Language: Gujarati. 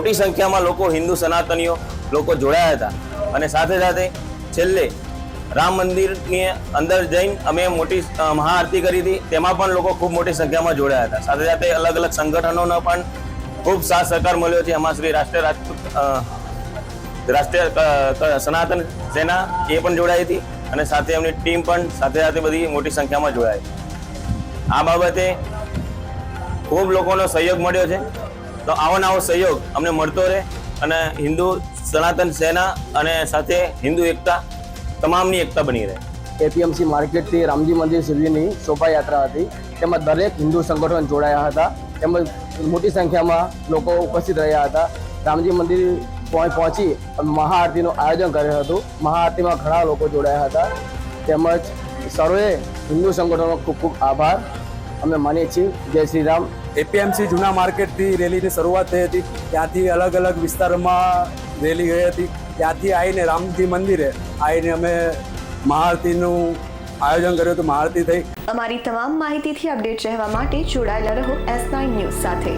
મોટી સંખ્યામાં લોકો હિન્દુ સનાતનીઓ લોકો જોડાયા હતા અને સાથે સાથે છેલ્લે રામ મંદિરની અંદર જઈને અમે મોટી મહાઆરતી કરી હતી, તેમાં પણ લોકો ખૂબ મોટી સંખ્યામાં જોડાયા હતા। સાથે સાથે અલગ અલગ સંગઠનોનો પણ ખૂબ સાથ સહકાર મળ્યો છે। એમાં શ્રી રાષ્ટ્રીય સનાતન સેના એ પણ જોડાઈ હતી અને સાથે એમની ટીમ પણ સાથે સાથે બધી મોટી સંખ્યામાં જોડાઈ। આ બાબતે ખૂબ લોકોનો સહયોગ મળ્યો છે, તો આવો નવો સહયોગ અમને મળતો રહે અને હિન્દુ સનાતન સેના અને સાથે હિન્દુ એકતા તમામની એકતા બની રહે। એપીએમસી માર્કેટથી રામજી મંદિર સુધીની શોભાયાત્રા હતી, તેમાં દરેક હિન્દુ સંગઠન જોડાયા હતા, તેમજ મોટી સંખ્યામાં લોકો ઉપસ્થિત રહ્યા હતા। રામજી મંદિર પહોંચી મહાઆરતીનું આયોજન કર્યું હતું। મહાઆરતીમાં ઘણા લોકો જોડાયા હતા, તેમજ સર્વે હિન્દુ સંગઠનોનો ખૂબ ખૂબ આભાર અમે માનીએ છીએ। જય શ્રી રામ। એપીએમસી જૂના માર્કેટથી રેલીની શરૂઆત થઈ હતી, ત્યાંથી અલગ અલગ વિસ્તારોમાં રેલી ગઈ હતી, ત્યાંથી આવીને રામજી મંદિરે આવીને અમે મહાઆરતીનું આયોજન કર્યું હતું, મહાઆરતી થઈ। અમારી તમામ માહિતીથી અપડેટ રહેવા માટે જોડાયેલા રહો S9 ન્યૂઝ સાથે।